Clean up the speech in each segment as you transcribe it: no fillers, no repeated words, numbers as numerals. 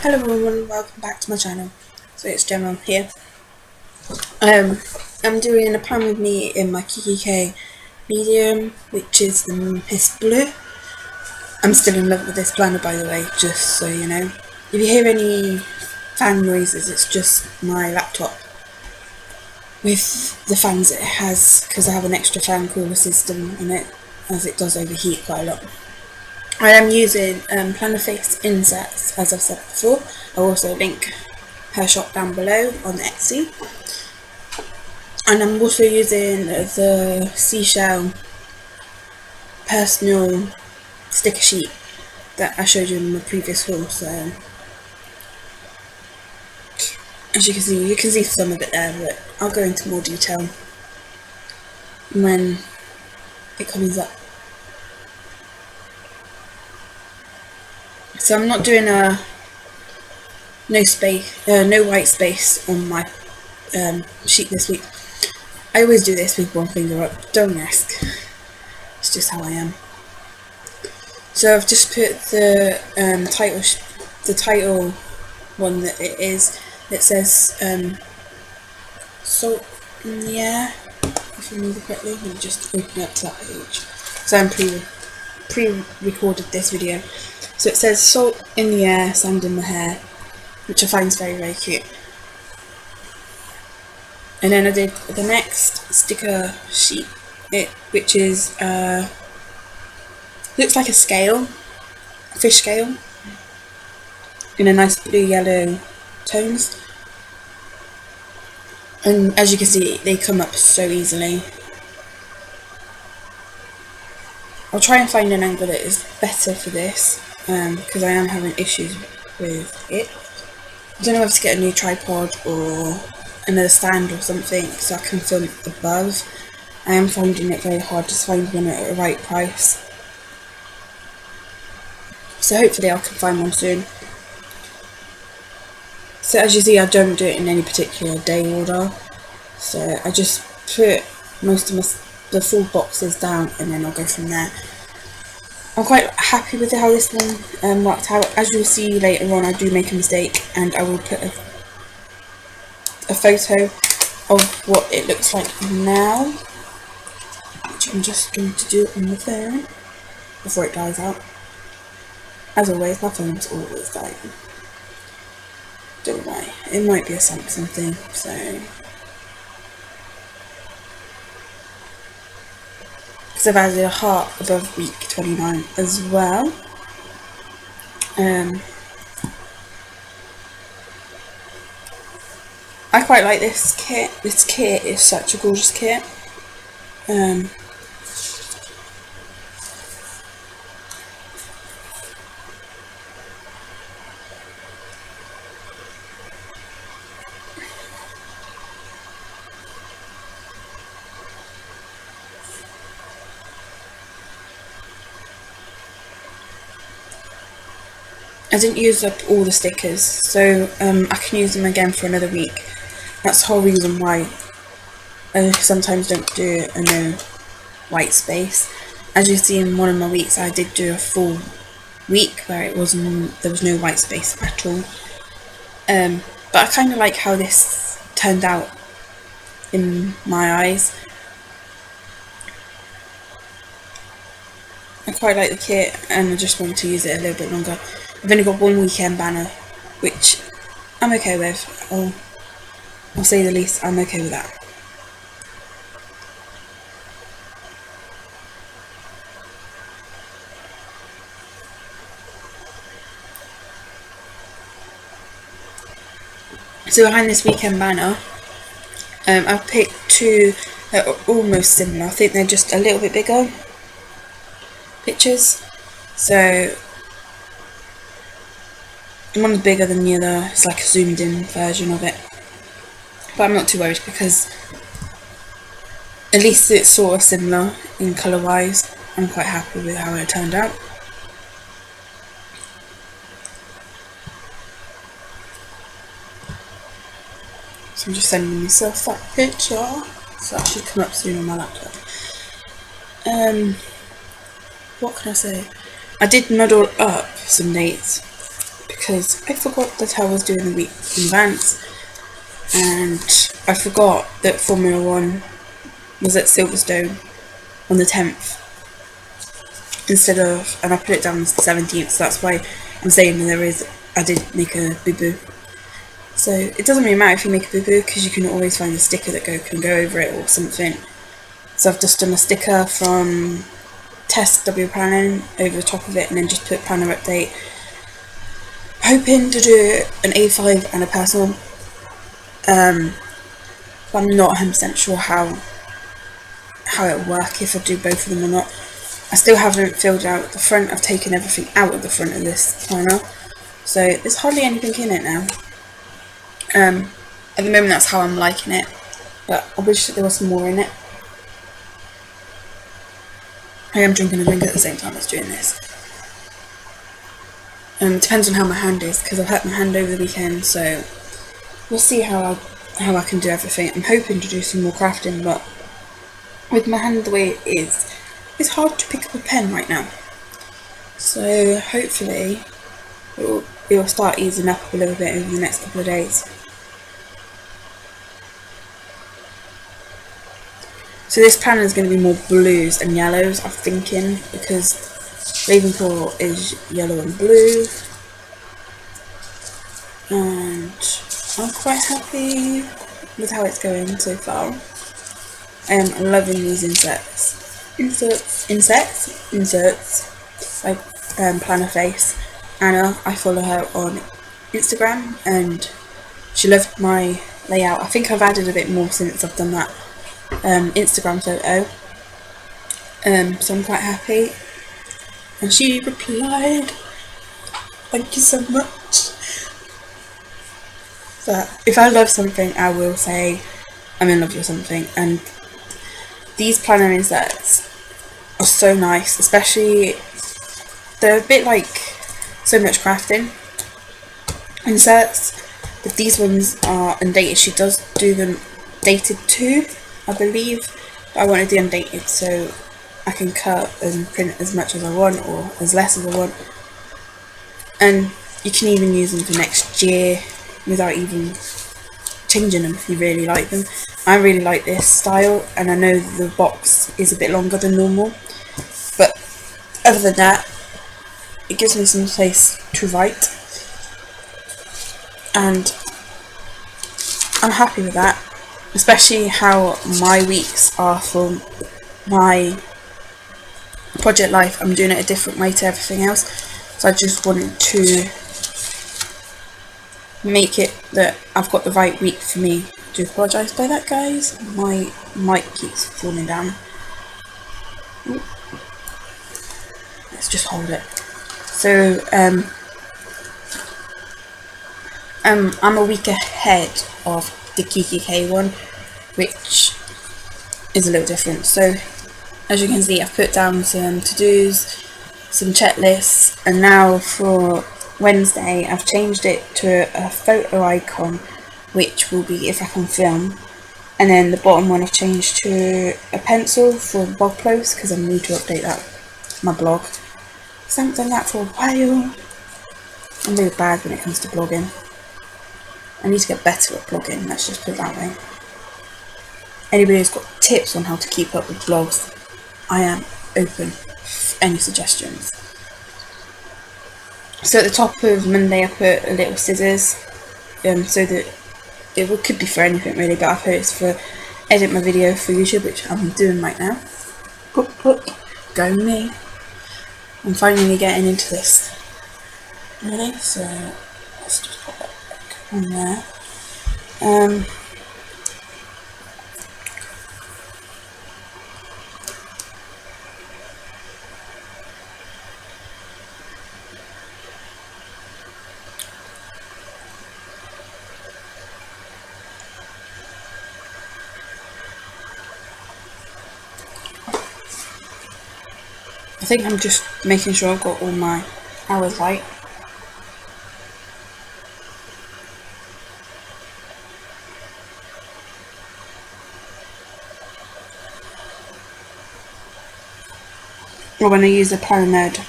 Hello everyone, welcome back to my channel. So it's Gemma here. I'm doing a plan with me in my KKK medium, which is the piss blue. I'm still in love with this planner, by the way, just so you know. If you hear any fan noises, it's just my laptop with the fans it has, because I have an extra fan cooler system in it, as it does overheat quite a lot. I am using Plannerface Inserts, as I've said before. I'll also link her shop down below on Etsy. And I'm also using the Seashell personal sticker sheet that I showed you in the previous haul. So as you can see some of it there, but I'll go into more detail when it comes up. So I'm not doing a no white space on my sheet this week. I always do this with one finger up, don't ask. It's just how I am. So I've just put the title one that it is. It says salt in the air. If I remember correctly, let me just open up that page. So I'm pre-recorded this video. So it says salt in the air, sand in the hair, which I find is very, very cute. And then I did the next sticker sheet, which is looks like a scale, a fish scale, in a nice blue yellow tones. And as you can see, they come up so easily. I'll try and find an angle that is better for this, because I am having issues with it. I don't know if to get a new tripod or another stand or something so I can film above. I am finding it very hard to find one at the right price. So hopefully I can find one soon. So as you see, I don't do it in any particular day order. So I just put most of the full boxes down and then I'll go from there. I'm quite happy with how this one worked out. As you'll see later on, I do make a mistake and I will put a photo of what it looks like now, which I'm just going to do on the phone before it dies out. As always, my phone's always dying. Don't know why. It might be a Samsung thing, so. Because I've added a heart above week 29 as well. I quite like this kit. This kit is such a gorgeous kit. I didn't use up all the stickers, so I can use them again for another week. That's the whole reason why I sometimes don't do a no white space. As you see in one of my weeks, I did do a full week where there was no white space at all. But I kind of like how this turned out in my eyes. I quite like the kit and I just wanted to use it a little bit longer. I've only got one weekend banner, which I'm okay with. I'll say the least, I'm okay with that. So behind this weekend banner, I've picked two that are almost similar. I think they're just a little bit bigger pictures. So one's bigger than the other, it's like a zoomed in version of it. But I'm not too worried because at least it's sort of similar in colour wise. I'm quite happy with how it turned out. So I'm just sending myself that picture. So that should come up soon on my laptop. What can I say? I did muddle up some dates because I forgot that I was doing the week in advance, and I forgot that Formula 1 was at Silverstone on the 10th instead of, and I put it down as the 17th, so that's why I'm saying that I did make a boo-boo. So it doesn't really matter if you make a boo-boo, because you can always find a sticker that can go over it or something. So I've just done a sticker from Test W Planning over the top of it, and then just put planner update. Hoping to do an A5 and a personal, but I'm not 100% sure how it'll work, if I do both of them or not. I still haven't filled out the front. I've taken everything out of the front of this planner, so there's hardly anything in it now. At the moment that's how I'm liking it, but I wish that there was some more in it. I am drinking a drink at the same time as doing this. Depends on how my hand is, because I've hurt my hand over the weekend, so we'll see how I can do everything. I'm hoping to do some more crafting, but with my hand the way it is, it's hard to pick up a pen right now. So hopefully it will start easing up a little bit over the next couple of days. So this planner is going to be more blues and yellows, I'm thinking, because Ravenclaw is yellow and blue, and I'm quite happy with how it's going so far. I'm loving these inserts like Plannerface. Anna, I follow her on Instagram, and she loved my layout. I think I've added a bit more since I've done that Instagram photo, so I'm quite happy. And she replied, "Thank you so much." But if I love something, I will say I'm in love with something, and these planner inserts are so nice, especially they're a bit like So Much Crafting inserts, but these ones are undated. She does do them dated too, I believe, but I wanted the undated so I can cut and print as much as I want or as less as I want, and you can even use them for next year without even changing them if you really like them. I really like this style, and I know the box is a bit longer than normal, but other than that, it gives me some place to write, and I'm happy with that, especially how my weeks are for my project life. I'm doing it a different way to everything else, so I just wanted to make it that I've got the right week for me. I do apologise by that, guys, my mic keeps falling down. Let's just hold it. So I'm a week ahead of the KKK one, which is a little different. So as you can see, I've put down some to-dos, some checklists, and now for Wednesday I've changed it to a photo icon, which will be if I can film, and then the bottom one I've changed to a pencil for blog posts, because I need to update my blog. I haven't done that for a while. I'm really bad when it comes to blogging. I need to get better at blogging, let's just put it that way. Anybody who's got tips on how to keep up with blogs, I am open for any suggestions. So at the top of Monday I put a little scissors, so that it could be for anything really, but I put it's for edit my video for YouTube, which I'm doing right now. Go me. I'm finally getting into this. Really? So let's just put that back on there. I think I'm just making sure I've got all my hours right. Or when I use a planner node.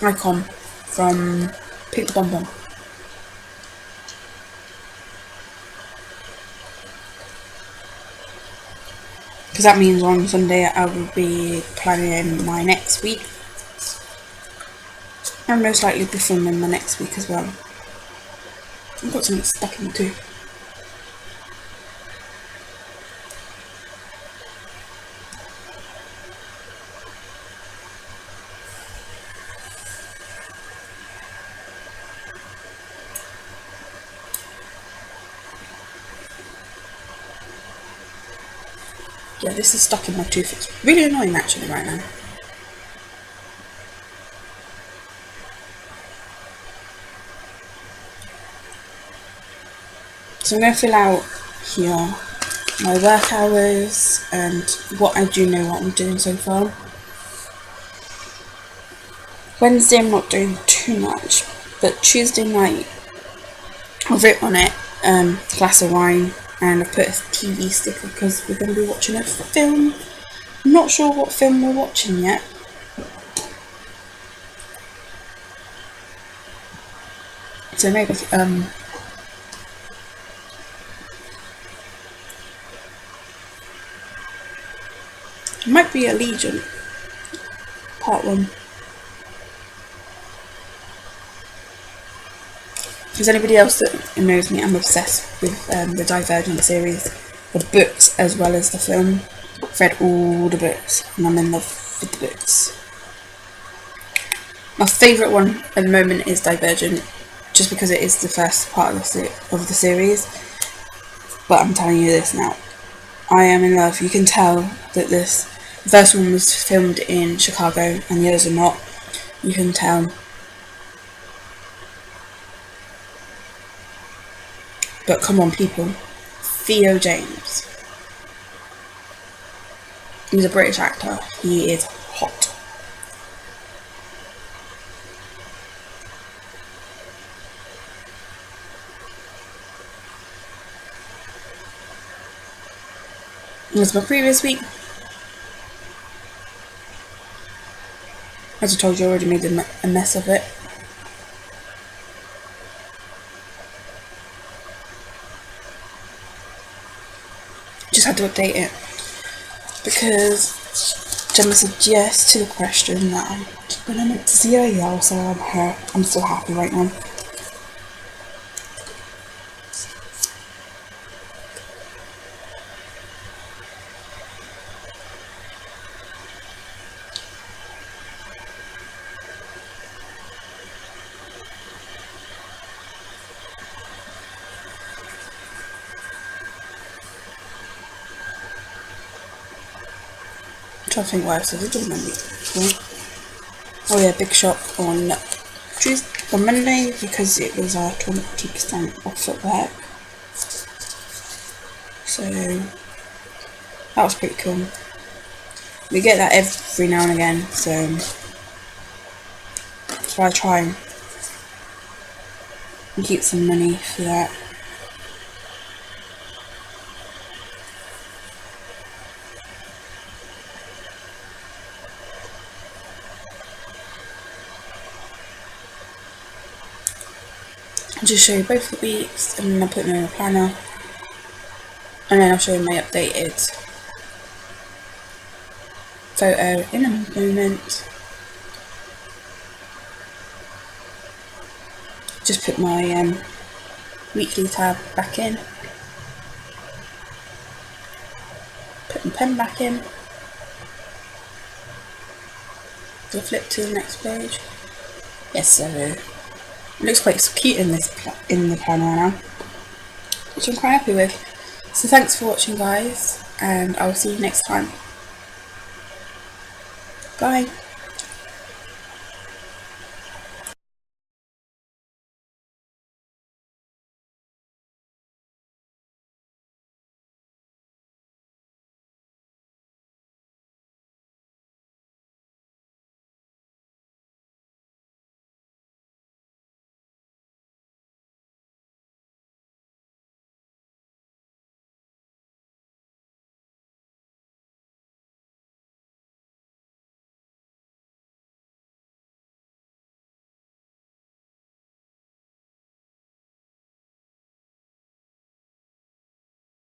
icon from Pick the Bonbon. Because that means on Sunday I will be planning my next week. And most likely be filming my next week as well. I've got something stuck in my tooth. Yeah, this is stuck in my tooth. It's really annoying actually right now. So I'm going to fill out here my work hours and what I do know what I'm doing so far. Wednesday I'm not doing too much, but Tuesday night I've written on it glass of wine, and I've put a TV sticker because we're going to be watching a film. I'm not sure what film we're watching yet. So maybe it might be Allegiant Part 1. If there's anybody else that knows me, I'm obsessed with the Divergent series, the books as well as the film. I've read all the books and I'm in love with the books. My favourite one at the moment is Divergent, just because it is the first part of the series. But I'm telling you this now, I am in love. You can tell that the first one was filmed in Chicago and the others are not. You can tell. But come on people, Theo James. He's a British actor. He is hot. As my previous week, as I told you, I already made a mess of it. Just had to update it because Gemma said yes to the question that I'm gonna meant to see her, yeah, so I'm so happy right now. I'm trying to think what else I did on Monday. Oh yeah, big shop on Monday because it was 20% off at work. So that was pretty cool. We get that every now and again, so that's why I try and keep some money for that. I'll just show you both the weeks and then I'll put them in a planner, and then I'll show you my updated photo in a moment. Just put my weekly tab back in, put my pen back in, we'll flip to the next page. Yes, so it looks quite cute in the planner now, which I'm quite happy with. So thanks for watching guys, and I'll see you next time. Bye.